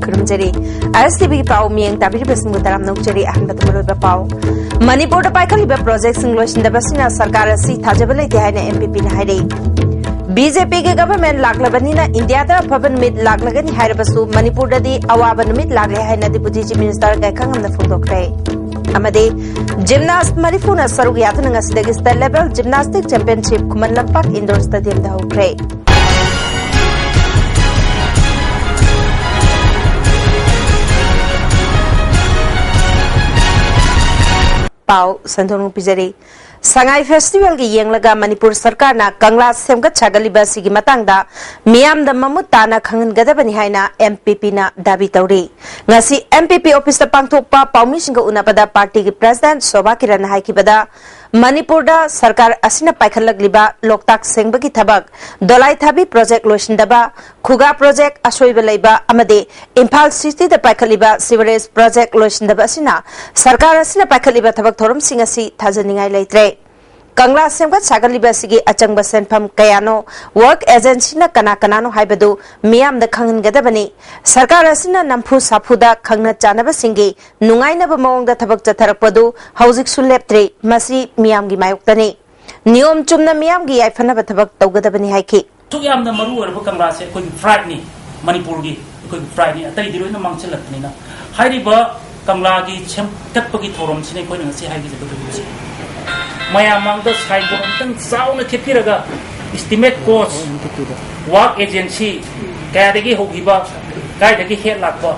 खुरमजरी ISTV पाव मियंग ताबिरबसिंग ताराम नौकजरी अहमद मरोइबा पाव Manipur पाइखलिबा project सिंग लोइसिंदबसिना सरकार असि थाजब लैते हाइना MPP ना हाइरे BJP के गवर्नमेंट लागलबनिना इंडिया दा फबन मिट लागलगनि हाइरबसु मणिपुर ददी अवाब नुमित लागले हाइना डिप्यूटी चीफ मिनिस्टर गायखांगमना फोंदोखरे अमदे जिमनास्ट मरिफुना सरुग याथनंग असिदगी state level gymnastic championship Khuman Lampak indoor stadium दा होख्रे पाव संतोनु पिजरी संगाई फेस्टिवल की येंगलगा मणिपुर सरकार ना कंगला सेमगत छागलिबा सिगी मतंगदा मियाम द ममुत ताना खंगनगदबनि हाइना MPP ना दाबी तौरी ngasi MPP ऑफिस दा पांगथोकपा पाउमिसिंग उनापदा पार्टी की प्रेसिडेंट शोभा किरण हाइकिबदा मणिपुर दा सरकार असिना पाइखलगलिबा लोकताक सेंगबगी थबक दोलाई थाबी प्रोजेक्ट लोइसिंदबा खुगा प्रोजेक्ट असोइबा लैबा अमदे इम्फाल सिटी दा पाइखलिबा सिवरेज प्रोजेक्ट लोइसिंदबा असिना सरकार असिना पाइखलिबा थबक थोरम सिंग असि थाजनिंगाई लैत्रे कंगला सेमगत सागलिबा सिगी अचंगबा सेनफम कयानो वर्क एजेंसी ना कना कनानो हाइबदु मियाम द खंगनगदबनी सरकार असिना नमफु साफुदा खंगना चानबा सिंगी नुंगाइनबा मवंग द थबक चथरपदु हौजिक सुलेप्त्रे मसी मियाम गी मायुक्तनी नियम चुमना मियाम गी याइफनबा थबक तौगदबनी हाइखि सुयामना मरु ओरबा कंगला से कोई फ्राइड नी मणिपुर गी कोई फ्राइड नी अतै दिरोइना मांगचलकनीना हाइरिबा कंगला गी छम तकपगी थोरम सिने कोइ नंगसी हाइगी जबदु मयामांग साइबोंतंग चाउना थेपिरगा एस्टिमेट कॉस्ट वर्क एजेंसी कायदगी होगिबा कायदगी हेड लाखबा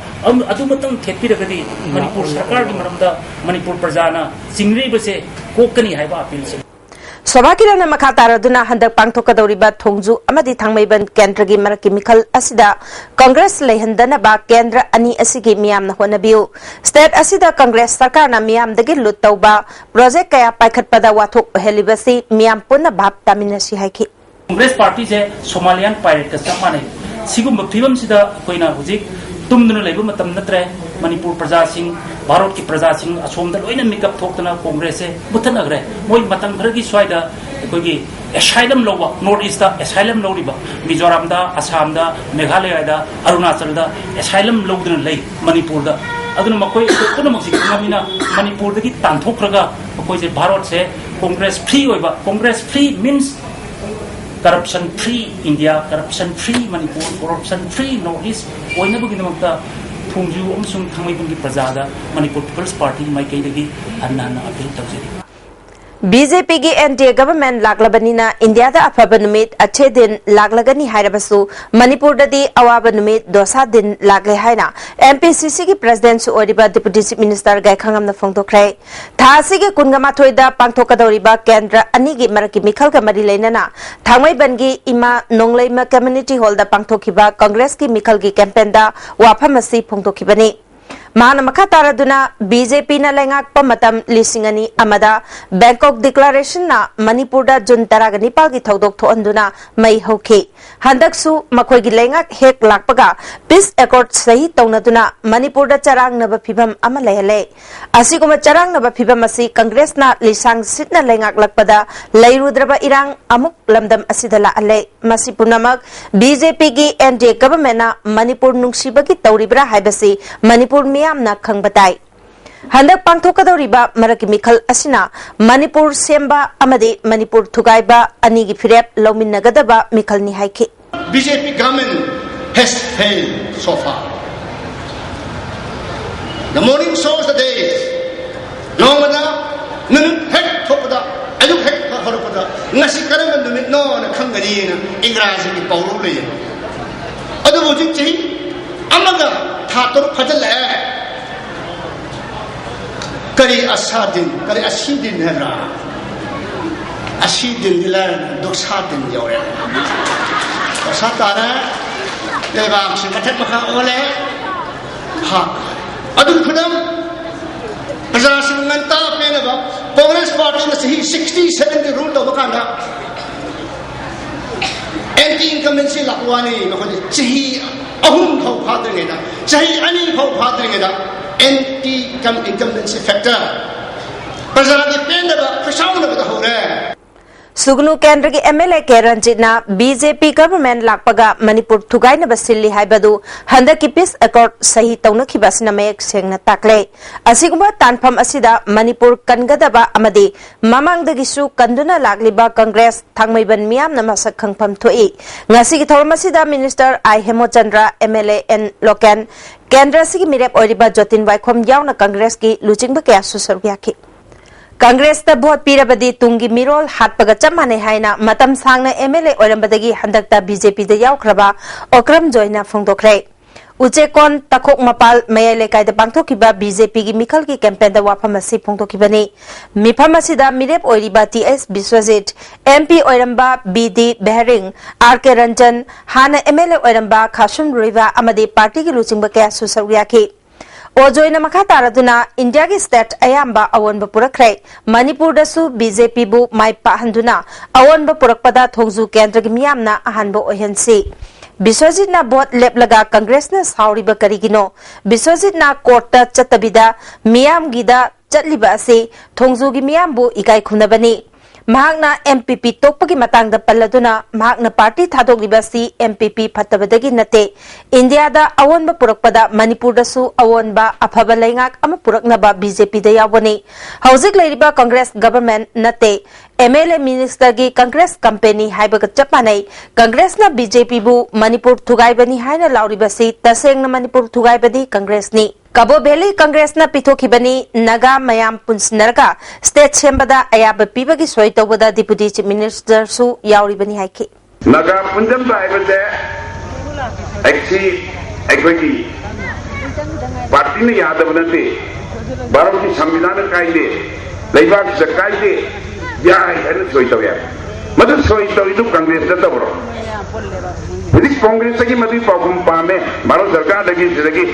अदुमतंग थेपिरगदी मणिपुर सरकार की मरमदा मणिपुर प्रजाना चिंगरीबसे कोकनी हाइबा अपील से शोभा किरण मखा तारदुना हंदक पांगथोकदौरिबा थोंजु अमदि थांगमैबन केंद्र की मरकी मिखल असिदा कांग्रेस लेहंदनबा केंद्र अनि असिगी मियामना होनबियु स्टेट असिदा कांग्रेस सरकार ना मियामदगी लुट तौबा प्रोजेक्ट कया पाइखटपदा वाथोक हेलिबसी मियाम पुन्ना भाप तामिनसी हाइखि कांग्रेस पार्टी से सोमालियन पायरेट का समाने सिगुम फिवम सिदा कोइना हुजिक तुमदुना लेबु मतम नत्रे मणिपुर प्रजा सिंह भारत की प्रजा सिंह असोम द लोइना मेकअप थोकतना कांग्रेस से मुथनगरे मोय मतंग भरगी स्वाइदा कोगी एसाइलम लोबा नॉर्थ ईस्ट दा एसाइलम लोरिबा मिजोरम दा असम दा मेघालय दा अरुणाचल दा एसाइलम लोगदन लई मणिपुर दा अदुन मकोय पुन मक्सि खंगामिना मणिपुर दगी तांथोखरगा मकोय से भारत से कांग्रेस फ्री होइबा Congress free means corruption free India, corruption free Manipur, corruption free North East. ओइना बुगी नमक्ता थोंजु अमसुंग थांगमैबुंगी प्रजादा Manipur peoples party माइकैदगी हन्ना अपील तौजरी BJP की NDA गवर्नमेंट लागलबनिना इंडिया दा अफब नुमित अच्छे दिन लागलगनी हाइरबसु मणिपुर ददी अवाब नुमित दोसा दिन लागले हाइना MPCC की प्रेसिडेंट सु ओरिबा डिप्यूटी चीफ मिनिस्टर गायखांगमना फोंदोखरे थासी के कुनगमाथोइदा पांगथोकदौरिबा केंद्र अनि की मरकी मिखल का मरी लेनना थांगमैबनगी इमा नोंगलैमा कम्युनिटी हॉल दा पांगथोखिबा कांग्रेस की मिखल की कैंपेन दा वाफमसी फोंदोखिबनी मान मखा तारदुना BJP ना लेंगाकपा मतम लिसिंगनी अमदा बैंकॉक डिक्लेरेशन ना मणिपुर दा जुन तरागा निपाल की थौदोक थोअंदुना मई होखि हंदकसु मखोय की लेंगाक हेक लाकपगा पीस एकॉर्ड सही तौनदुना मणिपुर दा चरांगनबा फिबम अमा लेहले असिगुम चरांगनबा फिबम असि कांग्रेस ना लिसांग सिटना लेंगाक लकपदा लैरुद्रबा इरांग अमुक लमदम असिदला अले मसि पुनमक BJP की NDA गवर्नमेंट ना मणिपुर नुंगसिबगी तौरिब्रा हाइबसि मणिपुर मियामना खंगबताई हंदक पांगथोकदौरिबा मरकी मिखल असिना Manipur Semba अमदे Manipur थुगाइबा अनिगी फिरेप लौमिनगदबा मिखलनि हाइखि BJP government has failed so far. The morning shows the days. Nomada nun hek thopada ayuk hek horopada ngasi karam numit no na khangani na ingraji ki pawru le. Adu bujik chi amaga thator phajal hai. करी असादिन करी असीदिन है ना असीदिन दिलार दुसादिन जोड़े दुसातारा लेबाम से कथक मखा ओले हाँ अदुल खुदम प्रजासिंग मंता पे ना कांग्रेस पार्टी में सही 67 के रूल तो बकाना एंटी इनकमेंसी लकवानी मतलब सही अहुम खाओ फादरेंगे ना सही अनी खाओ फादरेंगे ना anti incumbency factor प्रजा के पेंडबा प्रशाउनबा हो रे सुगनु केंद्र की एमएलए के रंजितना बीजेपी गवर्नमेंट लापगा मणिपुर थुगाई बसिली हाइबदु हंदक की पीस अकॉर्ड सही तौनखिबसिना मयेक सेंगना ताकले असिगुंबा तानफम असिदा मणिपुर कनगदबा अमदि ममांगदगिसु कंदुना लागलिबा कांग्रेस थांगमैबन मियामना मसक खंगफम थोई ngasi ki thoram asida minister I Hemochandra MLA N Loken केंद्र से मिरेप ओरिबा जोतिन वाइखोम यावना कांग्रेस की लुचिंगबा कया सुसरबियाखि कांग्रेस ता भोट पीरबदी तुंगी मिरोल हाटपगा चमाने हाइना मतम सांगना एमएलए ओरंबदगी हंदकता बीजेपी दा यावख्रबा ओक्रम जोइना फोंदोखरे उचेकोन तखोक मपाल मयाले कायदा पांगथोकिबा बीजेपी की मिखल की कैंपेन दा वाफम असि फोंदोखिबनी मिफम असिदा मिरेप ओरिबा टीएस विश्वजित एमपी ओरंबा बीडी बेहरिंग आरके रंजन हाना एमएलए ओरंबा खासुम रुइबा अमदे पार्टी की लुचिंगबा कया सुसरबियाखि ओजोइना मखा तारदुना इंडिया की स्टेट अयाम्बा अवनब पुरखरे मणिपुर दसु बीजेपी बु माइ पाहंदुना अवनब पुरकपदा थोंजु केंद्र की मियामना अहानबो ओहनसी विश्वजित ना बोट लेपलगा कांग्रेस ना साउरिबा करिगिनो विश्वजित ना कोर्ट चतबिदा मियाम गिदा चटलिबा से थोंजु की मियाम बु इकाई खुनबनी महागना एमपीपी तोपगी मतंग द पल्लदुना महागना पार्टी थादोगिबसी एमपीपी फत्तबदगी नते इंडिया दा अवोनबा पुरकपदा मणिपुर दसु अवोनबा अफबा लैंगाक अमा पुरकनबा बीजेपी दा यावनी हौजिक लैरिबा कांग्रेस गवर्नमेंट नते एमएलए मिनिस्टर की कांग्रेस कंपनी हाइबगा चपानै कांग्रेस ना बीजेपी बु मणिपुर थुगाइबनी हाइना लाउरिबसी तसेंगना मणिपुर थुगाइबदी कांग्रेस नि कबो बेली कांग्रेस ना पिथोखिबनी नगा मयाम पुंसनरगा स्टेट सेंबदा अयाब पीबगी सोय तौबदा डिप्यूटी चीफ मिनिस्टर सु याउरिबनी हाइखि नगा पुंजम बाइबदे एक्सी एग्री पार्टी ने यादव नते भारत की संविधान कायदे लेबाक से कायदे याय हन सोय तौया मदु सोय तौइदु कांग्रेस दा तबरो विधि कांग्रेस की मदु पागुम पामे भारत सरकार लगी जिदगी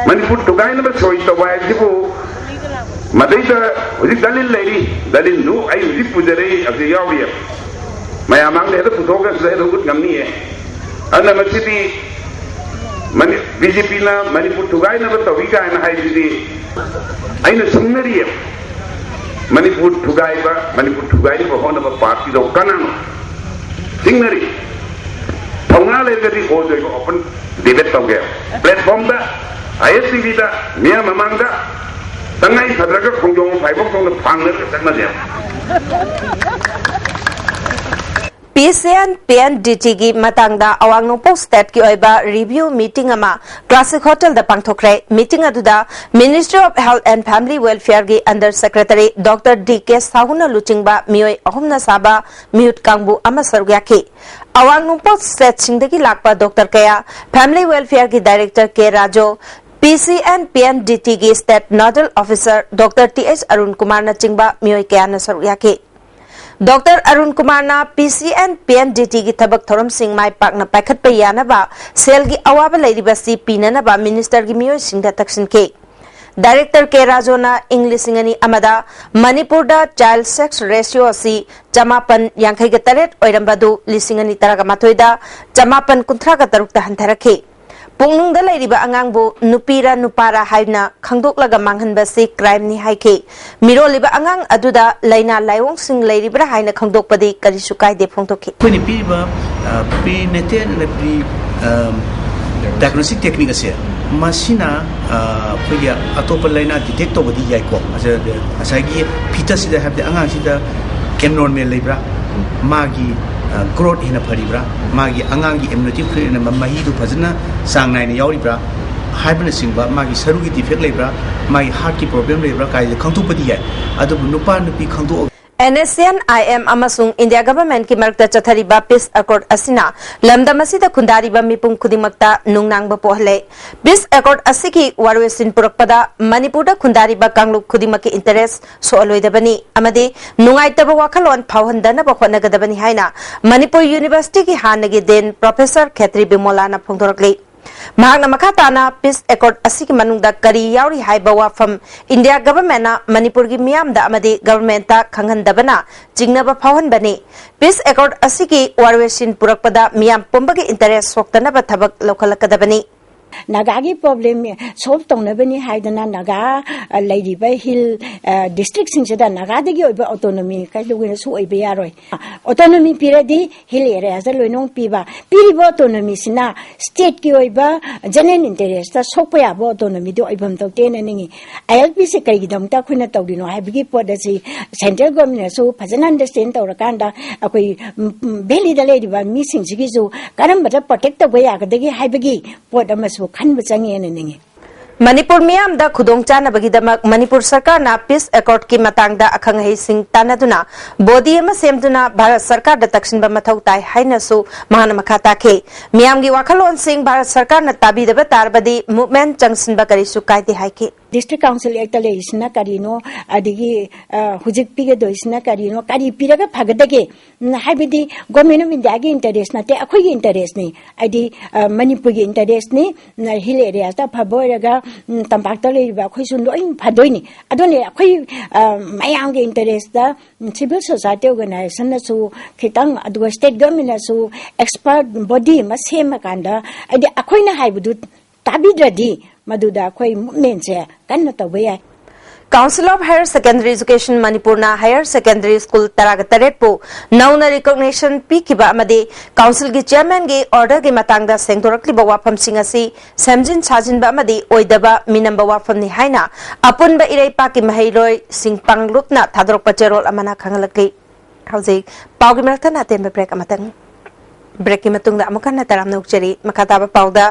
मणिपुर टुगाई नंबर सोई तो वाय दिबो मदई तो हुजी दलिल लेरी दलिल नु आई हुजी पुजरे अबि यावरिया मयामांग ले तो पुथोगा से रुगुत गमनी है अन मसिबी मनि बीजेपी ना मणिपुर टुगाई नंबर तो विगा न हाई दिदी आइना संगरी है मणिपुर टुगाई बा होना बा पार्टी दो कनानो सिंगरी थौना लेगदी हो जो ओपन डिबेट तो गया प्लेटफॉर्म दा ISTV दा मिया ममांगा तंगाई फदरगा खोंजों फाइबों खोंग फांगनर तंगना दिया PCN-PNDT की मतंगदा अवांगनोपो स्टेट की ओइबा रिव्यू मीटिंग अमा क्लासिक होटल दा पांगथोखरे मीटिंग अदुदा ministry of health and family welfare की अंडर सेक्रेटरी डॉक्टर डीके साहुना लुचिंगबा मियोय अहुमना साबा म्यूट कांगबु अमा सरग्याखि अवांगनोपो स्टेट सिंगदगी लाकपा डॉक्टर कया फैमिली वेलफेयर की डायरेक्टर के राजो PCN-PNDT की state nodal officer doctor TH Arun Kumar न चिंगबा मियोय कया न सरग्याखि डॉक्टर अरुण कुमार ना PCN-PNDT की थबक थोरम सिंह माय पाकना पाखत पे यानबा सेल की अवाब लैरिबसी पीननबा मिनिस्टर की मियोय सिंह तक्सिन के डायरेक्टर के राजोना इंग्लिसिंगनी अमदा मणिपुर दा चाइल्ड सेक्स रेशियो असि 553 ओइरंबदु लिसिंगनी तरगा माथोइदा 553 हंथरखे पुंगनुंग लैरिबा अंगांगबो नुपीरा नुपारा हाइना खंगदोकलगा मांगहनबसी क्राइम नि हाइखे मिरोलिबा अंगांग अदुदा लैना लाइवोंग सिंग लैरिबरा हाइना खंगदोकपदि करिसु कायदे फोंथोखि कोइनि पीबा प्रीनेटल प्री डायग्नोस्टिक टेक्निक असे मसिना कोइ अतोप लैना डिटेक्ट तोबदि याइको असागी फिटस सिदा हाबदे अंगांग सिदा एब्नॉर्मल लैब्रा मागी ग्रोथ हिना फरीब्रा मागी अंगांगी इम्यूनिटी फ्रीन मही दु फजना सांग नायने यावरिब्रा हाइबन सिंबा मागी सरुगी डिफेक्ट लेब्रा मागी हार्ट की प्रॉब्लम लेब्रा काय खंतुपदि याय अदु नुपा नुपी खंतु NSCN IM अमसुंग इंडिया गवर्नमेंट की मरकता चथरिबा पीस अकॉर्ड असिना लमदमसिदा खुंदारिबा मिपुंग खुदिमक्ता नुंगनांगबा पोहले पीस अकॉर्ड असिकी वारवेसिन पुरकपदा मणिपुरदा खुंदारिबा कांगलुप खुदिमक इंटरेस्ट सोअलोइदबनी अमदे नुंगाइतबा वाखलोन फावहंदनबा होनगदबनी हाइना मणिपुर यूनिवर्सिटी की हानगी देन प्रोफेसर खेत्री बिमोलाना फोंदोरकले महागना मखाताना पीस अकॉर्ड असिकी मनुंगदा करी यावरी हाइबा वाफम इंडिया गवर्नमेंट ना मणिपुर की मियामदा अमदे गवर्नमेंट ता खंगहनदबना जिंगनबा फावहनबनी पीस अकॉर्ड असिकी वारवेसिन पुरकपदा मियाम पुंबगी इंटरेस्ट सोक्तनबा थबक लौखलकदबनी Nagagi problem solve tongnabani haidana naga ladiba hill district singsida nagadagi oiba autonomy kailugina su oiba yaroi autonomy piradi hill areas da loinong piba piriba autonomy sina state ki oiba general interest ta sokpa yabo autonomy do oibam tawtena ningi ILP se kaigidam ta khuna tawdino haibigi podasi central government su phajana understand tawrakanda akoi belly da ladiba mi singsigi su karambata protect tawba yagadagi haibigi pod amasu khanba changi ningi Manipur Miam da Khudong Chana Bagidamak Manipur Sarkar na Peace Accord ki matang da akhang hai sing tanaduna body ama semduna Bharat Sarkar da takshin ba mathau tai haina su mahana makhata ke Miam gi wakhalon sing Bharat Sarkar na tabi da tarbadi movement changsin ba kari su kaide hai ke District Council ekta le isna karino adigi hujik pige do isna karino kari piraga phagdage haibidi government of India gi interest na te akhoi gi interest ni adi Manipur gi interest ni hill areas ta phaboiraga tampak ta le ba khoi sun loi phadoini adone akhoi mayang gi interest da civil society organization na su khitang adu state government na su expert body ma sema kanda adi akhoi na haibudu tabidradi Maduda koi movement se kanna tawaya Council of Higher Secondary Education Manipur na Higher Secondary School taragataret po nauna recognition pikiba amade council gi chairman gi order gi matangda sengdorakli ba wafam singasi samjin chajin ba amade oidaba minamba wafam ni haina apun ba irei pa ki mahairoi singpang lupna thadrok pacherol amana khangalakli hauji pawgi melthana tembe break amatang break ki matungda amukan na taram nokcheri makata ba pawda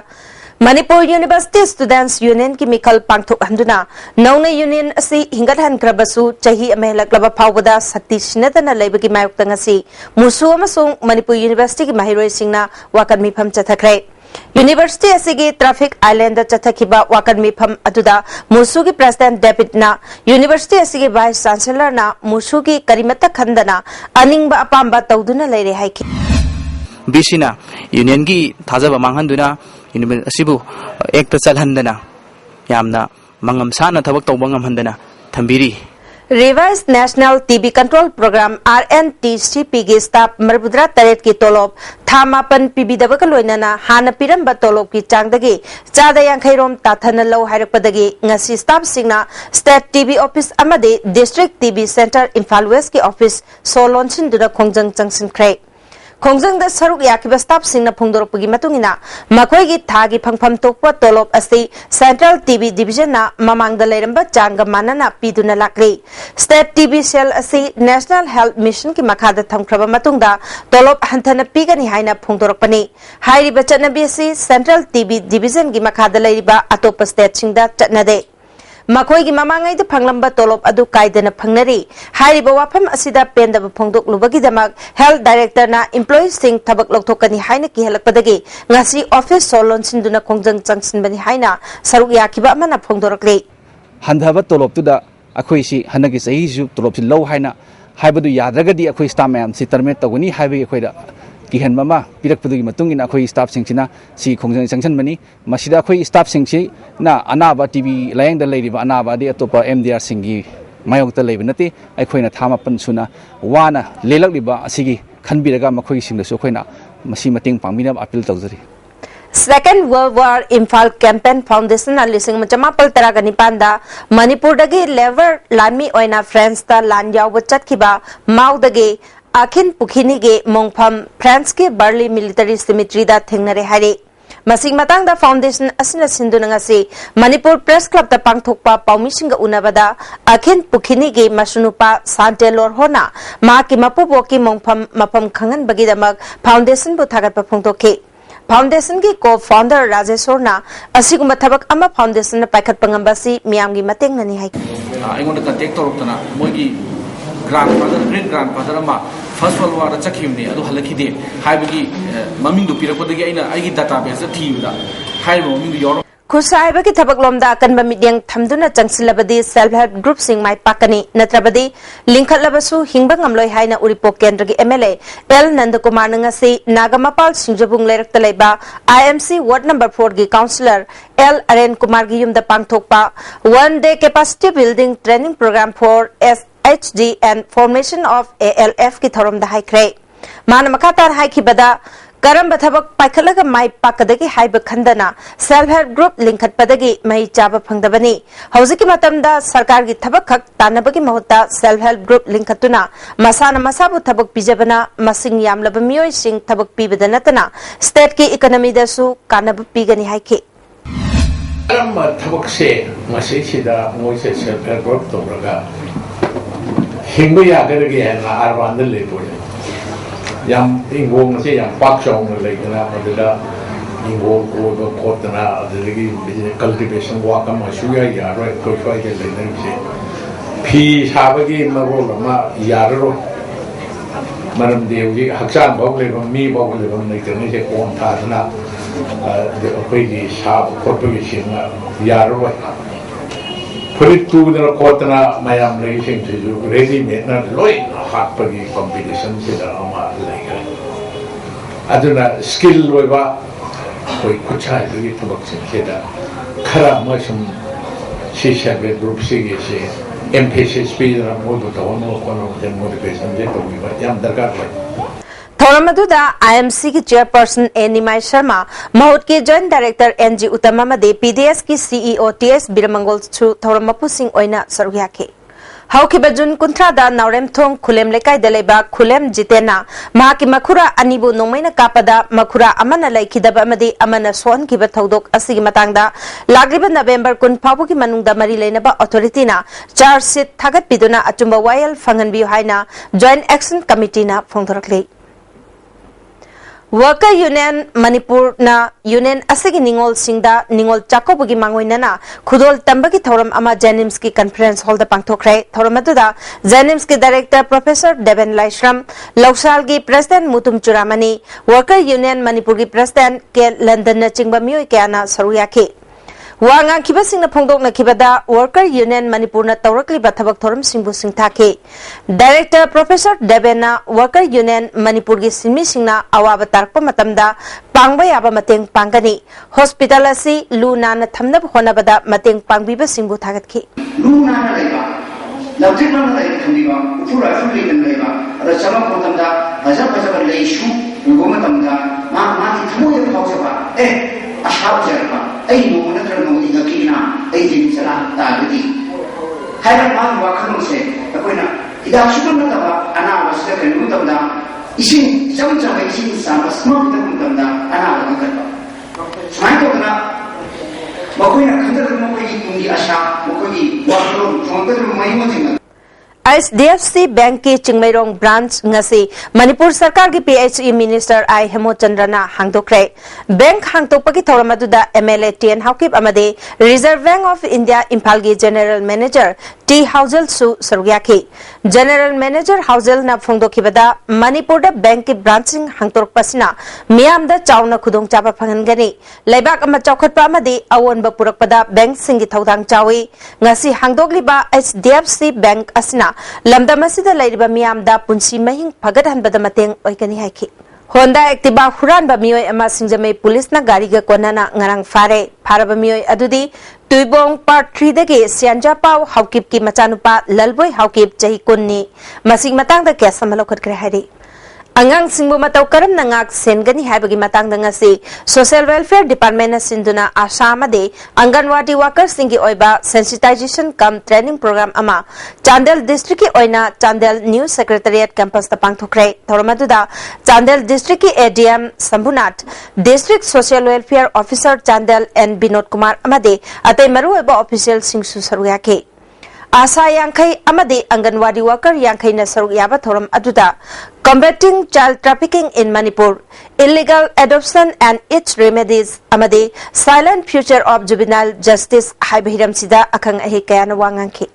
Manipur University Students Union ki mikal pangthok handuna nauna union asi hingathan krabasu chahi amelak laba phawda sakti sinadana leibagi mayok tangasi musu amasung Manipur University ki mahiroi singna wakan mifam chathakre University asigi traffic island da chathakiba wakan mifam aduda musu ki president David na University asigi vice chancellor na musu ki karimata khandana aningba apamba tawduna leire haiki Bisina union ki thajaba manghanduna Asibu ekta chalhandana yamna mangam sana thabak tawba ngamhandana thambiri Revised National TB Control Program RNTCP gi staff marbudra taret ki tolop thamapan pibidaba ka loinana hana piramba tolop ki changdagi chada yankhairom tathana lo hairakpadagi ngasi staff singna state TB office amade district TB center Imphal West ki office solonsin dura khongjang changsin khrei Khongjang da saruk yakiba staff singna phongdorpagi matungina makhoi gi thagi phangpham tokpa tolop asi Central TB Division na mamangda leiramba changa manana piduna lakri State TB Cell asi National Health Mission ki makhada thamkraba matungda tolop hanthana pigani haina phongdorpani hairiba chatnabi asi Central TB Division gi makhada leiriba atopa state singda chatnade Makoi gi mamangai da phanglamba tolop adu kaidana phangnari hairiba wafam asida pendaba phongdok lubagi damak health director na employees sing thabak lokthokani haina ki helakpadagi ngasi office solon sinduna khongjang changsin bani haina saruk yakiba amana phongdorakle handhaba tolop tu da akhoi si hanagi sahi ju tolop si low haina haibadu yadragadi akhoi staff mayam si termet tawani haibi akhoi da kihan mama pirak pudugi matung ina akhoi staff sing sina si khongjang changsan bani masida akhoi staff sing si na anaba tv layang da leiriba anaba di atopa mdr singi mayok ta leiba nati akhoi na thama pan suna wana lelak liba asigi khanbiraga makhoi sing da su akhoi na masi mating pangmina appeal tawjari Second World War Imphal Campaign Foundation na lising machamapal taragani panda Manipur dagi lever lami oina friends ta lan yaw chatkiba mau dagi Akhin Pukhini ge Mongpham France ke Barley Military Cemetery da thengnare hari masing matang da foundation asina sinduna ngasi Manipur Press Club da pangthokpa paumisinga unabada Akhin Pukhini ge masunupa Santelor hona ma ki mapubo ki Mongpham mapam khangan bagidamak foundation bu thagatpa phongtokhe Foundation ki co-founder Rajeshwar na asiguma thabak ama foundation na paikhat pangambasi miyam gi mateng nani hai aingon da contact torokna mogi grandfather great grandfather ama first world war chakhimni adu halakide haibagi maming du pirakpodagi aina aigi database thiuda haibo maming du yoro Kusaiba ki thabak lomda akanba midyang thamduna changsilabadi self help group sing mai pakani natrabadi linkhatlabasu hingba ngamloi haina uripo kendra gi MLA L Nandakumar ngasi Nagamapal Singjabung lerak talaiba IMC ward number 4 gi councillor L Aren Kumar gi yumda pangthokpa one day capacity building training program for SHG and formation of ALF ki thorom da haikre mana makatar haikibada करम थबक पाइखलग माइ पाकदगी HYBE खंदना self help group लिंखटपदगी मई चाब फंगदबनी हौजिकी मतमदा सरकार की थबक खक तानबगी महुत्ता self help group लिंखटुना मसाना मसाबु थबक पिजबना मसिंग यामलब मियोय सिंग थबक पिबद नतना state की economy दसु कानब पिगनी हाइके करम थबक से मसे सिदा मोइसे सेल्फ हेल्प ग्रुप तोरगा हिंगु यागरगे है आरबांद लेपोले yang ingong se yang pak chong le kana madela ingong ko ko tana adegi cultivation work ma shuya ya ro ko ko ge le ne se phi sabagi ma ro ma ya ro maram de ji haksan bok le mi bok le ne ke ne se kon tha na de ko ji sab ko to gi sin ya ro Puri tu na kotna mayam racing se ju ready me na loi hat pagi competition se da ama lega aduna skill loi ba koi kucha gi tabak se da khara ma sum shisha be group se ge se emphasis pe na modu ta ono kono den motivation je to bi ba yam darkar bai थोरमदुदा IMC की chairperson A Nimai Sharma महुत K joint director NG उत्तमा मदे PDS की CEO TS बिरमंगोल छु theorem मपुसिंग ओइना सरुयाखे हौखिबा जुन कुंथ्रादा नावरेम थोंग खुलेम लेकाय दलेबा खुलेम जितेना माकी मखुरा अनिबु नोंमैना कापदा मखुरा अमना लैखिदबा मदे अमना सोहन किबा थौदोक असिगी मतंगदा लाग्रिबा नवेंबर 10 फाबुगी मनुंगदा मरी लेनबा अथॉरिटीना चार्ज शीट थागत पिदुना अचुंबा वायल फंगनबियु हाइना जॉइंट एक्शन कमिटीना फोंदरखले वर्कर यूनियन मणिपुर ना यूनियन असगी निंगोल सिंगदा निंगोल चाकोबगी मांगोइनना खुदोल तंबगी थौरम अमा जेनिम्स की कॉन्फ्रेंस हॉल दा पांगथोखरे थौरम अदुदा जेनिम्स के डायरेक्टर प्रोफेसर देवेन लाइश्रम लौसाल की president Mutum Churamani worker union Manipur की प्रेसिडेंट के लंदन न चिंगबा मियोय क्याना सरुयाखे वांगा खिबा सिंगना फोंदोक नखिबदा वर्कर यूनियन मणिपुर न तौरकलिबा थबक थोरम सिंबु सिंगथाखे डायरेक्टर प्रोफेसर देवेना वर्कर यूनियन मणिपुर की सिमी सिंगना अवाब तारप मतमदा पांगबा याबा मतेंग पांगनी हॉस्पिटल असि लू नाना थमनब होनबदा मतेंग पांगबिबा सिंबु थागतखे लू नाना लेबा लवजिक नाना लेबा थंबिबा उफुरा फुली दन लेबा अदा चमक मतमदा भजा भजा लेशु उगो मतमदा मा की थमोय फावसबा अशाव जरबा ऐ नो नत्र नो इगकीना ऐ जिन चला तागदी हायरा मान वाखनो से अकोइना इदा शुकन नतबा अना वसले कनु तबदा इसिन जम जम इसिन सामस स्मोक तकुम तबदा अना वकरबा समाय तोना मकोइना खंदर मकोइ कुंगी आशा मकोइ वाखनो फोंदर मइमो जिंग ISTV बैंक की चिंगमैरोंग ब्रांच ngasi मणिपुर सरकार की PHE मिनिस्टर आई हेमो चंद्रना हांगदोक्रे बैंक हांगतोकपगी थौरमदुदा MLA TN हाउकिब अमदे reserve bank of India Imphal की जनरल मैनेजर टी हाउजल सु सरुयाखी जनरल मैनेजर हाउजल ना फोंदोखिबदा मणिपुर बैंक की ब्रांचिंग हांगतोरपसिना मियामदा चाउना खुदोंग चाबा फंगनगनी लेबाक अमा चौखटपा अमदे अवोनबा पुरकपदा बैंक सिंगी थौदांग चावी ngasi हांगदोगलिबा ISTV बैंक असना लमदम असिदा लैरिबा मियामदा पुंसी महिंग फगदहनबदा मतेंग ओइकनी हाइखि होंडा एक्टिवा हुरानबा मियोय अमा सिंजमे पुलिसना गारीगा कोनाना ngarang फारे फारबा मियोय अदुदी तुइबोंग पार्ट 3 दगे सियानजा पाव हाउकिप की मचानुपा ललबोय हाउकिप चही कुन्नी मसिंग मतंगदा केस समलोखटक्रे हाइरि अंगांग सिंबु मतौ करम नंगाक सेनगनी हाइबगी मतंगदा ngasi सोशल वेलफेयर डिपार्टमेंट सिंधुना आसाम दे अंगनवाड़ी वर्कर्स सिंगी ओइबा सेंसिटाइजेशन कम ट्रेनिंग प्रोग्राम अमा चांदेल डिस्ट्रिक्ट की ओइना चांदेल न्यू सेक्रेटरिएट कैंपस ता पांगथोखरे थोरमदुदा चांदेल डिस्ट्रिक्ट की ADM Sambhunath district social welfare officer Chandel N Vinod Kumar अमदे अतै मरु ओइबा ऑफिशियल सिंगसु सरुयाखे आशा यांखई अमदे अंगनवाड़ी वर्कर यांखई न सरुक याबा थोरम अदुदा combating child trafficking in Manipur, illegal adoption and its remedies amade silent future of juvenile justice haibiram sida akang ahi kayana wangangki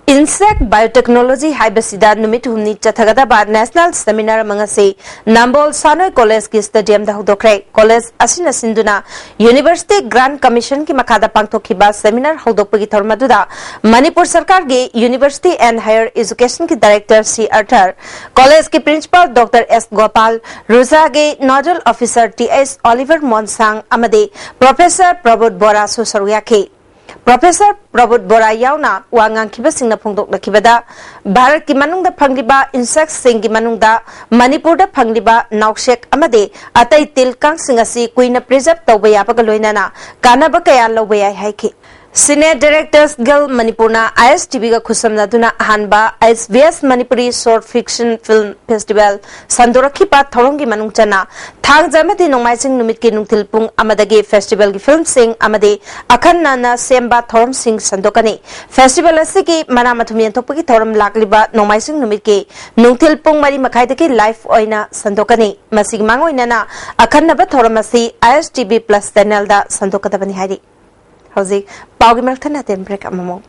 Insect Biotechnology Haibasida Numit Humni Chathagadaba National Seminar Mangase Nambol Sanoi College ki Stadium da Hudokre College Asina Sinduna University Grand Commission ki Makada Pangtokhiba Seminar Hudokpagi Thormaduda Manipur Sarkar ge University and Higher Education ki Director C. Arthur College ki Principal Dr. S. Gopal Ruza ge Nodal Officer T.S. Oliver Monsang Amade Professor Prabodh Bora Susaruyake Professor Prabut Bora Yauna, Wangang Kibasing Pungdok the Kibada, Barak Kimanung the Pangliba, insects Singi Manungda, Manipur the Pangliba, Naukshek Amade, Atai Til Kang Singasi, Queen of Preserve, Tawayapagaloinana, Kanabakaya Laway Haiki. Senior Directors Guild Manipurna ISTV ga khusam naduna hanba ISVS Manipuri Short Fiction Film Festival Sandoraki pa thorongi manungchana thang jamati nongmaising numit ki nungthil pung amadagi festival gi film sing amade akhanna na semba thorom sing sandokani festival asigi mana mathumi antopagi thorom lakliba nongmaising numit ki nungthil pung mari makhai daki live oina sandokani masig mangoina na akhanna ba thorom asi ISTV Plus channel da sandokadabani hari Hausi, Paugi Melton at break amamo.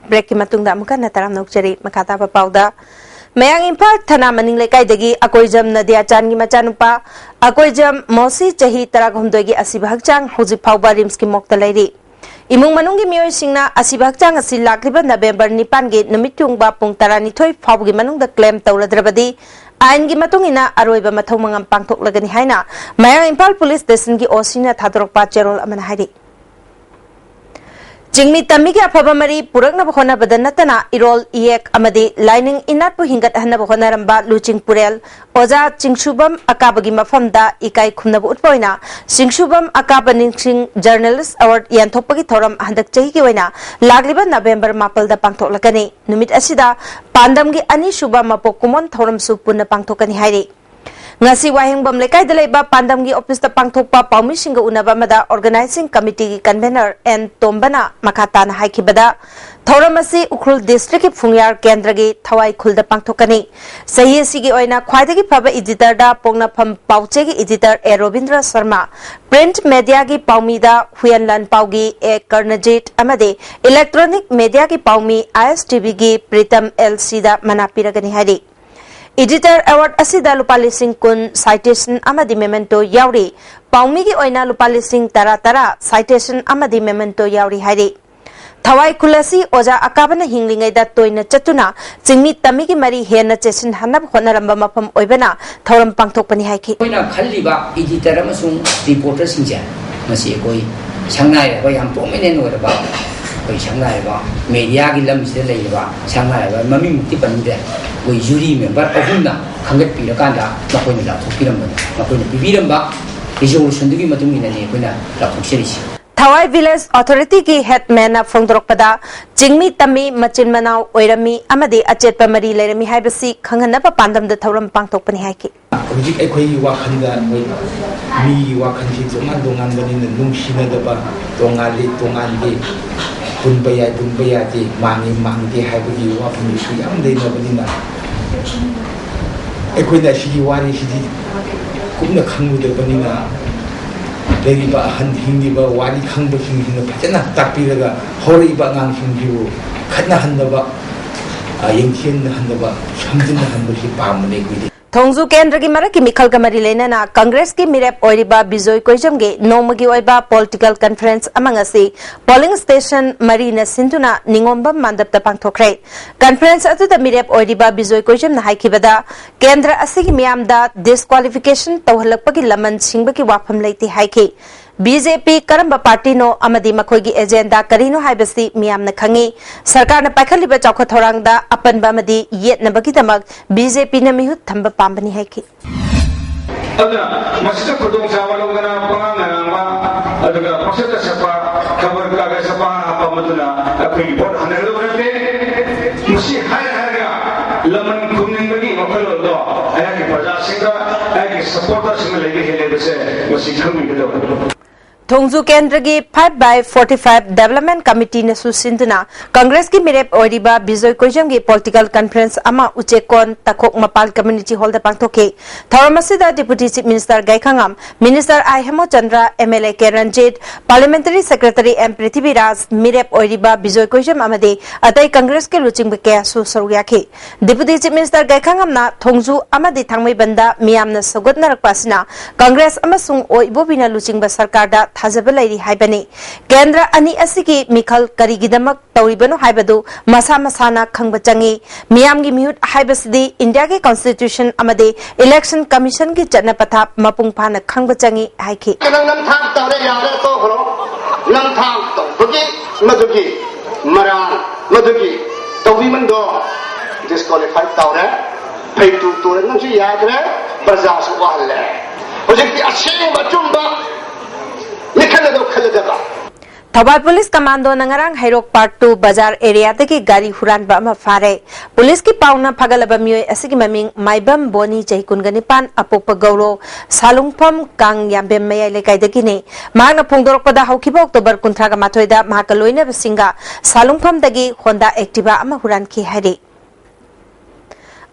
Break Matung da Muka Nataram Nokcheri, Makata Pauda. Mayang in part Tana Maning Lekaidegi, Akoijam Nadia Changi Machanupa, Akoijam Mosi Chahi Taragumdogi Asibakchang, Hosi Pauba Rimski Mokta lady. Imung Manungi Mio Singna Asibakchang Asilak Liban November Nipangi, Namitung Bapung Tarani Toy, Paugi Manung the Clem Taula Drabadi. Ain gi matungina aroiba mathomangam pangthok lagani haina Mayang Impal Police Station gi Osina Thadrok Pa Cherol aman haidi Jingmi Tamiki Apabamari, Purana Bokona Badanatana, Irol, Iek, Amadi, Lining Inatu Hingat Hanabokona Ramba, Luching Purel, Oza, Chingshubam, Akabagi Mafamda, Ikai Kunabu Utpoina, Singshubam, Akabaning Journalist Award, Yantopagi Thoram, Handak Chahikiwena, Lagliba November Mapal the Pangtolakani, Numit Asida, Pandamgi Ani Shubam Mapokumon, Thoram Supuna Pangtokani Hairi. Ngasi wahing bam lekai dalaiba pandamgi office ta pangthokpa paumi singa unaba mada organizing committee convener and tombana makata na haikibada thoramasi ukrul district fungyar kendra gi thawai khulda pangthokani sahi sigi oina khwaidagi phaba editor da pongna pham pauche gi editor a Robindra Sharma print media gi paumi da huyanlan paugi a Karnajit amade electronic media gi paumi ISTV gi Pritam LC da manapiragani hari Editor Award asida lupalising kun citation amadi memento yauri paumi gi oina lupalising tara citation amadi memento yauri hairi Thawai kulasi oja akabana hinglingai da toina chatuna jingmi tamigi mari hena chesin hanab khonaramba mafam oibana thoram pangthokpani haiki oina khalliba editor amasung reporter singja masi koi sangnai ba yam prominent oiraba koi sangnai ba media gi lamsida leiba sangnai ba mami mukti panide koi jury member ahumna khangat pirakanda makoina la thokirambani makoina bibiramba resolution dugi matungina ne koina la thokserisi Thawai Village Authority ki headman na Fongdrokpada Jingmi Tami Machin Manau Oirami Amadi Achetpa Mari Lerami Haibasi Kanganapa Pandam the Thoram Pangtokpani Haiki. Hujik Ekoi Wakanda Mi Wakanji Dongan Banin Nungsina Daba Dongali Dumbayati Mangi Haibudi Wakan Shuyam de Nobanina Equina Shi Wari Shidi Kuna Kangu de Banina Leriba Hindiba Wadi Kangba Hingina Patana Tapiraga Horiba Nang Hindu Kana Handaba Yentian Handaba Shamdin Hanbashi Pamane. Thongzu Kendra ki mara ki Mikhal Kamari lena na Congress ki Mirep Oiriba Bijoy Koijam ge Nomagi Oiba Political Conference amangasi polling station Marina Sintuna Ningomba Mandap ta pangthokre Conference atu da Mirep Oiriba Bijoy Koijam na haikibada Kendra asigi miyamda disqualification tawhalakpa ki laman singba ki wafam leiti haiki BJP Karamba Party no Amadi Makogi agenda Karino Haibasi Miam Nakangi Sarkar na Pakaliba Chokha Thorangda Apanba Madi Yet Nabakitamag BJP Namihut Thamba Pambani Heki. Masih kudung sama longana pengangan ada masih siapa kabar kaga siapa apa matuna pergi buat anda itu berarti masih hari laman kuning bagi makhluk itu ayat kerja sehingga ayat supporter semua lagi hele besar masih kami kita. Thongzu Kendra ki 5/45 Development Committee ne susinduna Congress ki Mirep Oiriba Bijoy Koijam ki Political Conference ama uchekon takhok mapal community hall da pangthoke Thoramasida Deputy Chief Minister Gaikhangam Minister I Hemo Chandra MLA Keranjit Parliamentary Secretary M Prithvi Raj Mirep Oiriba Bijoy Koijam amade atai Congress ke luching beke su saruyakhe Deputy Chief Minister Gaikhangam na Thongzu amade thangmai banda miyamna sogot narakpasina Congress amasung oibobina luching ba sarkar da Hazabalai Haibani. Kendra Ani Asiki Mikhal Karigidamak Tauribano Haibadu Masa Masana Kangbajangi Miamgi Mute Haibasidi India ke Constitution Amade Election Commission ki Janapatha Mapung Pana Kangbajangi Haiki. मधुकी मरा मधुकी तौबीमंदो disqualify तौरे फैतु तोरे नंसु यादरे प्रजासु वाहले होजिकि असेंग अचुंबा निखलदो खलदबा Thoubal police commando नंगरांग हैरोक part 2 बाजार area की गाड़ी हुरानबा अमा फारे police की पाउना फगलबा मियोय असिगी ममिंग माइबम बोनी चही कुनगनिपान अपोप गौरो सालुंगफम Kong Yambem मयाय लेकाइदगिने मागना फोंदोरकपदा हौखिबा October 19 दा माका लोइनबसिंगा सालुंगफमदगी होंडा एक्टिवा अमा हुरानखि हाइरे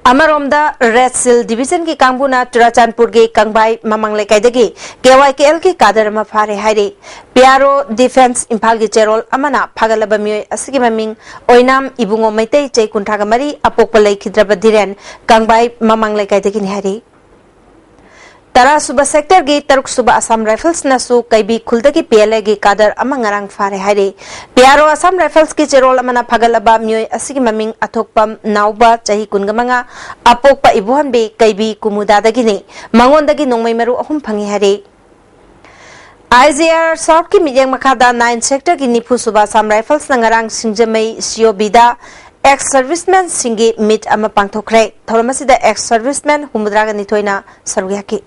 अमरोमदा रेड सिल डिवीजन की कांगबुना चुराचांदपुर के कंगबाई ममंग लेकाइदगी केवाईकेएल की कादर अमा फारे हाइरे पियारो डिफेंस इम्फाल की चेरोल अमना फगलबा मियोय असिगी ममिंग ओइनाम इबुंगो मैतै चै कुंठागा मरी अपोकपा लैखिद्रबा धिरेन कंगबाई ममंग लेकाइदगी हाइरे तरा सुबह सेक्टर की तरुक सुबह असम राइफल्स नसु कैबी खुलद की पीएलए की कादर अमंगरंग फारे हाइरे पियारो असम राइफल्स की चेरोल अमना फगलबा मियोय असिगी ममिंग अथोकपम नाउबा चही कुनगमंगा अपोकपा इबुहनबे कैबी कुमुदादगिने मंगोंदगी नोंमै मरु अहुम फंगी हाइरे IGR साउथ की मिजेंग मखादा 9 सेक्टर की निफु सुबह असम राइफल्स नंगरंग सिंजमै सियोबिदा एक्स सर्विसमैन सिंगी मीट अमा पांगथोखरे थौरमसिदा एक्स सर्विसमैन हुमुद्रागा निथोइना सरुयाकी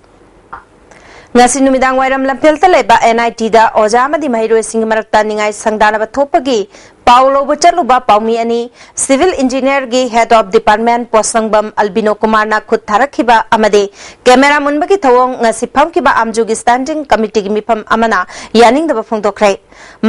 ngasi numidang wairam lampel taleba NIT da oja amadi mahiroi sing marakta ningai sangdana thopagi paulo bacharluba paumi ani civil engineer gi head of department posangbam albino kumar na khut tharakhiba amade camera munbagi thawong ngasi phamkiba amjugi standing committee gi mifam amana yaning da phongdokre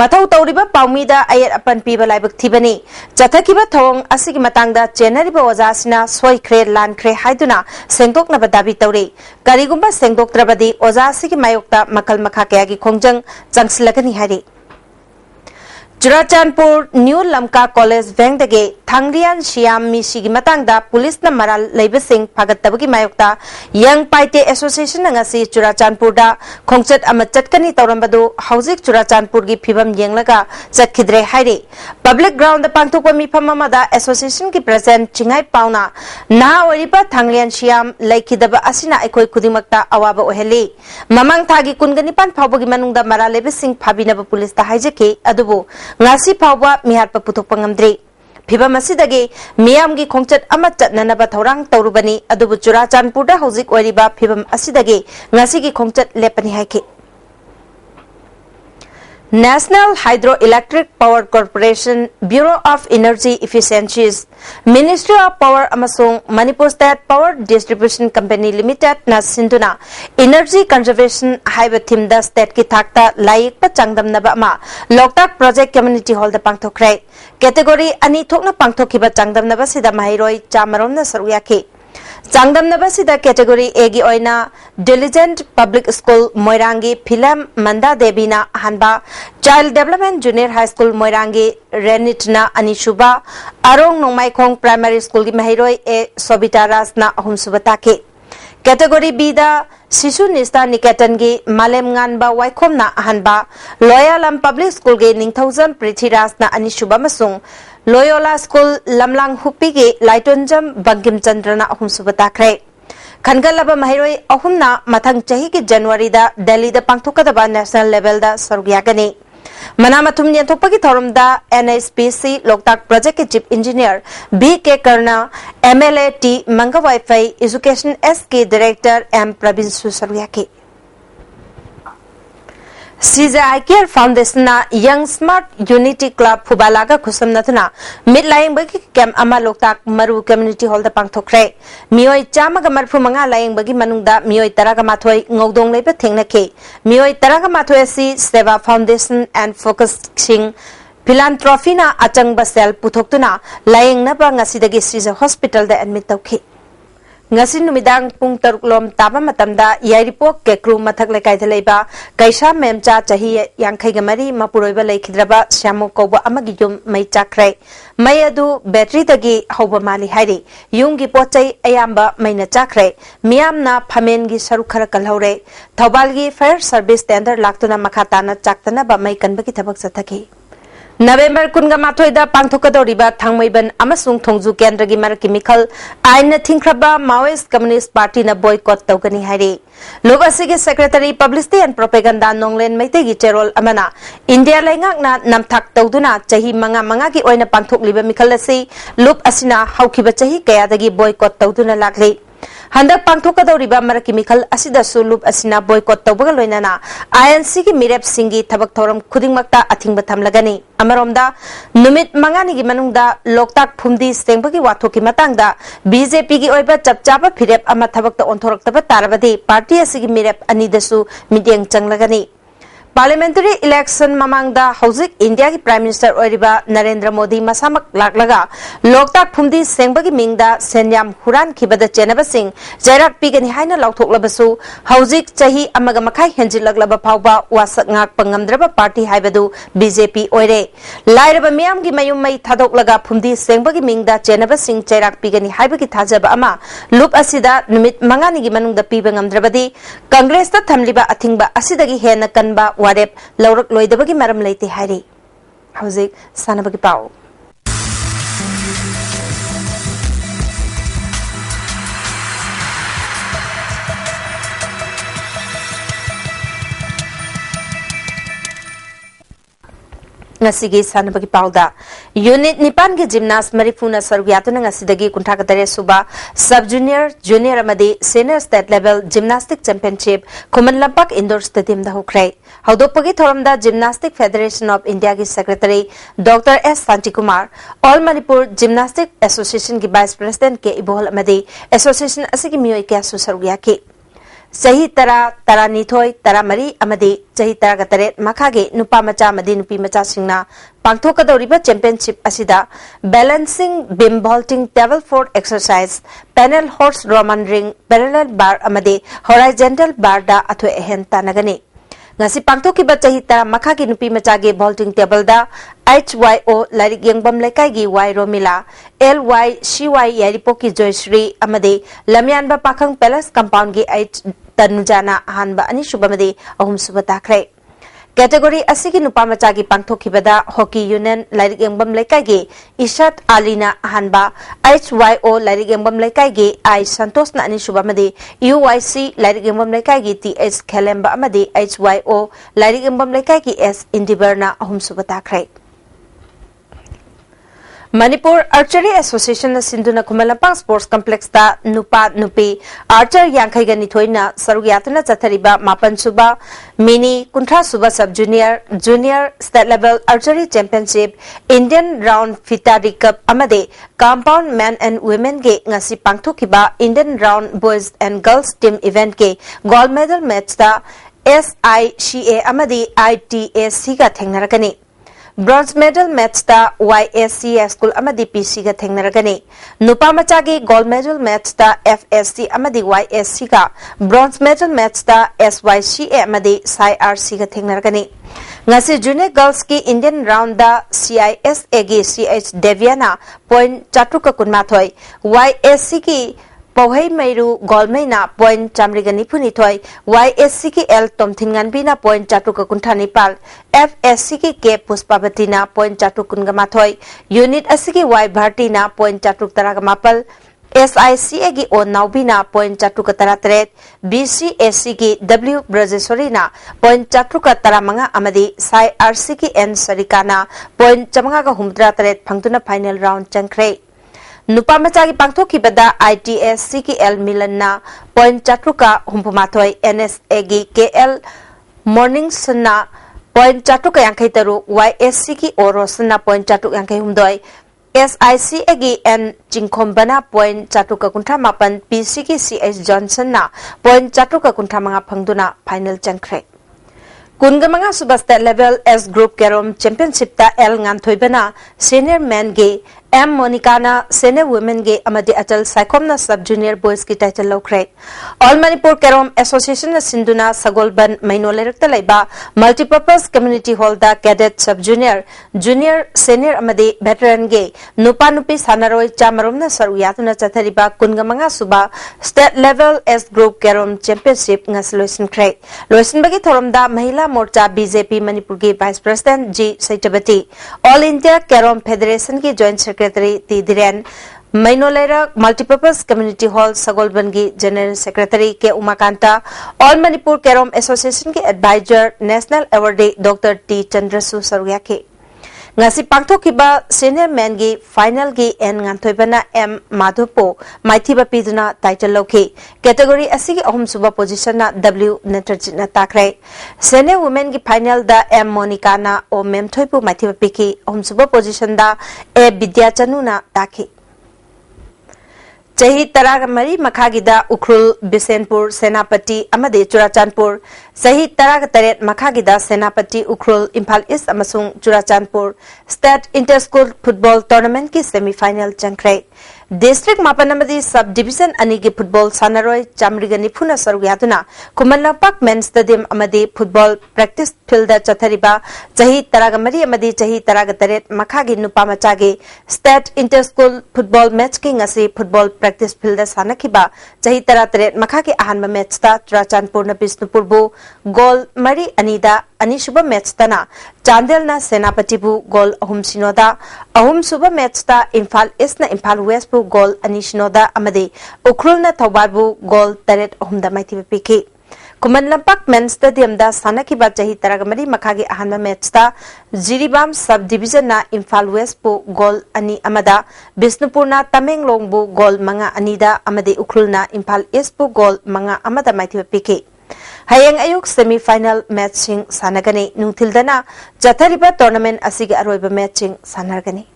mathau tawriba paumi da ayat apan piba laibak thibani chathakiba thawong asigi matangda chenariba oja asina soikhre lankhre haiduna sengdokna dabi tawre karigumba sengdoktrabadi oja asigi mayokta makal makha kaya gi khongjang changsilagani hari Churachandpur new Lamka college वेंगदगे थांगरियान शियाम मिसिगी मतंगदा police न moral लेबसिंग फागतबगी मायोक्ता young पाइटे association नंगासी Churachandpur दा खोंगचत अमा चटकनी तौरंबदो हौजिक चुराचांदपुर गी फिबम येंगलगा चटखिद्रे हाइरे public ground दा पांगथोकपा मिफम अमादा association की president चिंगाई पाउना नहा ओरिबा थांगरियान शियाम लैखिदबा असिना अखोय खुदिमक्ता अवाबा ओहेली ममंग थागी कुनगनिपान फावबगी मनुंगदा moral लेबसिंग फाबिनबा police ता हाइजेके अदुबो ngasi phawba miharpa puthokpa ngamdri phibam asidagi miyamgi khongchat ama chatnanaba thorang tawrubani adubu Churachandpur da hojik oiriba phibam asidagi ngasi gi khongchat lepani haike National Hydroelectric Power Corporation, Bureau of Energy Efficiencies, Ministry of Power amasung Manipur State Power Distribution Company Limited na sinduna Energy Conservation haiba theme da state ki thakta laik pa changdamnaba ama Loktak Project Community Hall da pangthokre category ani thokna pangthokiba changdamnaba sida mahiroi chamaromna saruyaki Changdamnabasida category A gi oina Diligent Public School Moirangi Philam Manda Debina Hanba Child Development Junior High School Moirangi Renitna Anishuba Arong Nongmaikhong Primary School gi mahiroi A Sobita Rasna ahum subatake Category B da Sishu Nista Niketan gi Malem Nganba Waikhomna Hanba Loyalam Public School gi Ningthousand Prithiraj na Anishuba masung Loyola School Lamlang Hupi gi Laitonjam Bangim Chandrana ahum subatakre Khangalaba mahiroi ahumna mathang chahi ki January da Delhi da pangthokadaba national level da sarugyagani Manamathum Yanthokpagi Thorumda NSPC Loktak Project के Chief Engineer B.K. Karna MLA T Mangawai Education S के Director M. Pravin Susaryaki CJI Care Foundation na Young Smart Unity Club Fubalaga Kusam Natuna Mid-Lying Bagi Kem Ama Loktak Maru Community Hall da Pangthokre Mioi Chamaga Marfu Manga Lying Bagi Manungda Mioi Taraga Mathoi Ngogdong Leba Thingnake Mioi Taraga Mathoi si Seva Foundation and Focusing Philanthropy na Achang Basel Puthoktuna Lying Naba Ngasidagi Sriza Hospital da admit tawki ngasi numidang pung taruklom taba matamda yairipok ke crew mathak lekai thalaiba kaisa memcha chahi yankhai gamari mapuroiba leikhidraba syamo koba amagi yum mai chakrai mai adu battery tagi hoba mali hairi yung gi pochai ayamba maina chakrai miyamna phamen gi saru khara kalhore thobal gi fire service tender laktuna makhatana chaktana ba mai kanba gi thabak sathaki November kunga mathoida pangthokadoriba thangmaiban amasung thongju kendra gi maraki mikhal aina thingkraba Maoist Communist Party na boycott tawgani haire Lobasigi Secretary Publicity and Propaganda Nonglen Maitegi Cherol Amana India Langak na namthak tawduna chahi manga gi oina pangthokliba mikhal asi loop asina haukiba chahi kayadagi boycott tawduna lakli Handak pangthokadoriba maraki mikhal asida sulup asina boycott tawbaga loinana INC gi mirep singi thabak thoram khudingmakta athingba thamlagani amaromda numit mangani gi manungda loktak phumdi sengbagi wathoki matangda BJP gi oiba chapchaba phirep ama thabakta onthoraktaba tarabadi party asigi mirep anidasu midyang changlagani Parliamentary election mamangda hauzik India ki Prime Minister Oiriba Narendra Modi masamak laklaga loktak phumdi sengbagi mingda senyam huran khibada chenaba sing jairak pigani haina lauthoklebasu hauzik chahi amaga makhai henjilaglaba phawba wasak ngak pangamdraba party haibadu BJP oire lairaba miyam gi mayum mai thadoklaga phumdi sengbagi mingda chenaba sing jairak pigani haibagi thajaba ama loop asida numit mangani gi manungda piba ngamdrabadi Congress ta thamliba athingba asidagi hena kanba warep laurak loidabagi maram leite hari hauzik sanabagi pau ngasigi sanabagi pauda unit nipan gi gymnast marifuna sarwyatuna ngasidagi kunthakatare suba sub junior amadi senior state level gymnastic championship Khuman Lampak indoor stadium da hokrai haudopagi thoramda gymnastic federation of India gi secretary Dr S Santikumar all Manipur gymnastic association gi vice president ke ibol amadi association asigi miyoi ke sarwya ke Sahi tara nithoi tara mari amadi sahi tara gatare makage nupa macha amadi nupi macha singna pangthokadoriba championship asida balancing beam vaulting table fort exercise panel horse roman ring parallel bar amadi horizontal bar da atho ehen tanagani ngasi pangthokiba chahi tara makage nupi macha ge vaulting table da HYO Larik Yangbam Lekai gi Y Romila LY CY Yaripoki Joyshri amadi Lamyanba Pakhang Palace compound gi Tanujana Hanba Ani Shubamadi Ahum Subatakre. Category Asiki Nupamacha gi Pangthokibada Hockey Union Larik Yangbam Lekai gi Ishat Alina Hanba HYO Larik Yangbam Lekai gi I Santos na Ani Shubamadi UYC Larik Yangbam Lekai gi TS Khalemba amadi HYO Larik Yangbam Lekai gi S Indiberna Ahum Subatakre. Manipur Archery Association na Sinduna Khuman Sports Complex ta nupa nupi archer yankhai gani thoina sarugyatna chathariba mapan suba mini kuntra suba sub junior state level archery championship Indian round fitari cup amade compound men and women ge ngasi pangthokiba Indian round boys and girls team event ke gold medal match ta SICA amade ITAC ga thengnarakani Bronze medal match ta YSC school amadi PC ga thengnaragani nupa macha gi gold medal match ta FSC amadi YSC ga bronze medal match ta SYCA amadi CIRC ga thengnaragani ngasi junior girls ki Indian round da CISA gi CH Deviana point chatuka kunmathoi YSC ki Pauhai Mairu Golmaina point Chamrigani Punithoi YSC ki L Tomthinganbina point Chatuka Kuntanipal FSC ki K Puspabatina point Chatukungamatoi Unit Asiki Y Bhartina point Chatuk Taragamapal SICA ki O Naubina point Chatuka Taratret BCSC ki W Brajesorina point Chatuka Taramanga Amadi Sai RC ki N Sarikana point Chamanga Humdra Taret Pangtuna final round Chankre Nupa macha gi pangthokibada ITSC ki L Milanna point Chatruka humpumathoi NSA gi KL Morning Sunna point Chatruka yankhai taru YSC ki Orosna point Chatuk yankhai humdoi SICA gi N Jingkhombana point Chatuka kuntha mapan PC ki CS Johnson na point Chatuka kuntha manga phangduna final chankre Kungamanga Suba State Level S Group Carom Championship ta L Nganthoibana Senior Man ge M Monicana Senior Women Ge Amadi Atal Saikomna Sub Junior Boys Ki title Lokre. All Manipur Kerom Association Sinduna Sagolban Mainolerekta Laiba Multipurpose Community Hall da Cadet Sub Junior Junior Senior Amadi Veteran Ge Nupa Nupi Sanaroi Chamarumna Saruyatuna Chathariba Kungamanga Suba State Level S Group Kerom Championship Ngasloisin Kre. Loisin Bagi Thorumda Mahila Morcha BJP Manipur Ge Vice President G Saitabati All India Kerom Federation Ki Joint Secretary Tidiren Mainolera Multipurpose Community Hall Sagolbangi General Secretary K Umakanta All Manipur Kerom Association Ki Advisor National Awardee Dr. T Chandrasu Saryake Ngasi Pangthokiba Senior Men Gi Final Gi N Ngantoibana M Madhupo Maithiba Piduna Title Loki Category Asigi Ahum Suba Position na W Netrajina Takre Senior Women Gi Final da M Monica na O Mem Thoipu Maithiba Piki Ahum Suba Position da E Bidya Chanuna Taki Chahi Taraga Mari Makhagida Ukrul Bisenpur Senapati Amade Churachandpur Sahi Taraga Taret Makhagida Senapati Ukrul Imphal East Amasung Churachandpur State Inter-School Football Tournament ki semi-final Chankre District Mapanamadi Sub-Division Anigi Football Sanaroi Chamrigani Puna Saruyatuna Kumanlapak Men's Stadium Amadi Football Practice Field Chathariba Chahi Taraga Mari Amadi Chahi Taraga Taret Makhagi Nupamachagi State Inter-School Football Match ki ngasi Football Practice Field Sanakiba Chahi Tara Taret Makhagi Ahanba Match ta Churachandpur na Bisnupurbu Goal Mari Anida Anishuba Match tana Chandel na Senapati bu Goal Ahum Sinoda Ahum Suba Match ta Imphal East na Imphal West bu Goal Anishinoda Amade Ukrul na Thawbal bu Goal Taret Ahum da Maithiba Piki Kumanlampak Men's Stadium da Sanakiba Chahi Taragamari Makhagi Ahanba Match ta Jiribam Sub-Division na Imphal West bu Goal Ani Amada Bisnupur na Tamenglong bu Goal Manga Anida Amade Ukrul na Imphal East bu Goal Manga Amada Maithiba Piki Hayang Ayuk semi-final matching sanagani nungtildana Jathariba tournament asigi aroiba matching sanargani.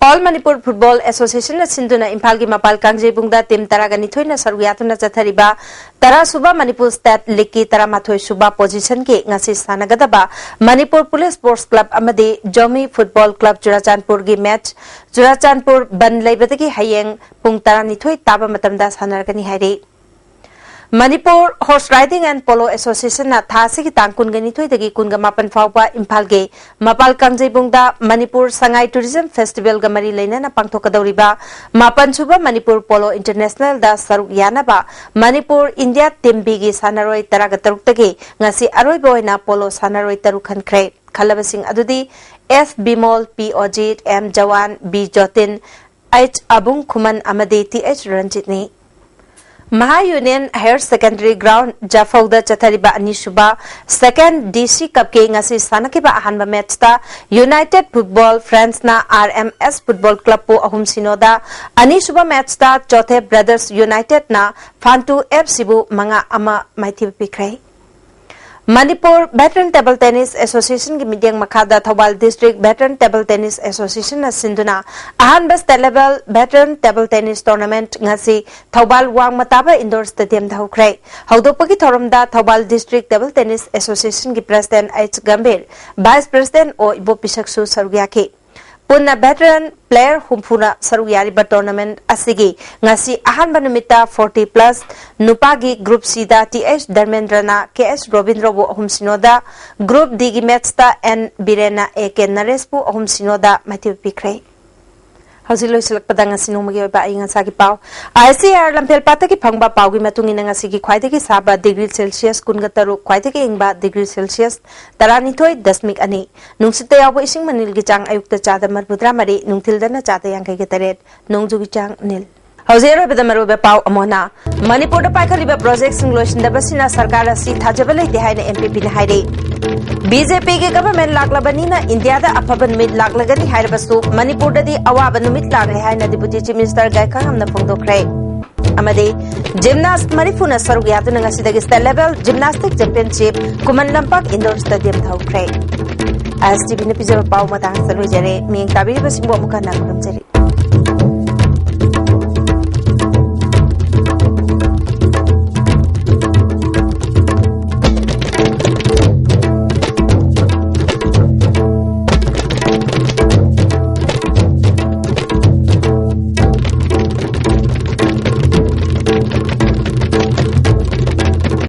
All Manipur Football Association na Sinduna Imphalgi Mapal Kangjay Bungda Team Taragani Thoina Saruyatuna Jathariba Tara Suba Manipur State League Tara Mathoi Suba position ke ngasi sanagadaba Manipur Police Sports Club amadi Jomi Football Club Churachandpur gi match Churachandpur ban laibadagi hayang pung tara nithoi taba matamda sanargani haire Manipur Horse Riding and Polo Association na thasi ki tangkun gani thoi dagi kunga mapan fawpa Imphal ge Mapal Kangjay Bungda Manipur Sangai Tourism Festival ga mari leina na pangthokadawriba mapan suba Manipur Polo International da saruk yanaba Manipur India Team B gi sanaroi taraga taruk tagi ngasi aroiba oina Polo sanaroi taruk khankre khalabasing adudi F Bimol P Ojit M Jawan B Jotin H Abung Khuman amadi TH Ranjitni Maha Union Higher Secondary Ground Jafauda Chathariba Anishuba Second DC Cup ke ngasi sanakiba ahanba match ta United Football Friends na RMS Football Club po ahum sinoda Anishuba match ta Chothe Brothers United na Fantu FC bu manga ama maithiba pikrai Manipur Veteran Table Tennis Association ki midyang makhada Thawbal District Veteran Table Tennis Association na sinduna ahanba state level Veteran Table Tennis Tournament ngasi Thawbal Wang Mataba Indoor Stadium da hukrai haudopagi thoramda Thawbal District Table Tennis Association ki President H Gambir Vice President o Ibo Pisaksu Sarugyaki Punna Veteran Player Humpuna Saruyariba Tournament Asigi ngasi ahanba numita 40 plus Nupagi Group C da TH Dharmendrana KS Robindrobu ahum sinoda Group D gi match ta N Birena AK Narespu ahum sinoda Mathieu Pikre Hausiloi silak padang sinumagi ba ingan sagi pau ICR lampel pata ki phangba pau gi matungin ngasi gi khwaidagi saba degree Celsius kunga taru khwaidagi ingba degree Celsius tarani thoi dasmik ani nungsita yawo ising manil gi chang ayukta chada marbudra mari nungthildana chada yangai gi taret nungju gi chang nil Hauser Bedamaru Pau Amona Manipur Paikaliba projects in Lotion the Basina Sarkara Si Tajabale behind MPP Haide BJP government Laklabanina India the Apaban mid Laklagani Haibasu Manipur the Awabanumit Lagrehina Deputy Chief Minister Gaikam the Fondo Cray Amade Gymnast Marifuna Saruyatanasidagista level gymnastic championship Kuman Lampak Indoor Stadium Thau Cray ISTV Manipuri Pau Matang Salujare Ming Tabi Basimbo Mukana Jeri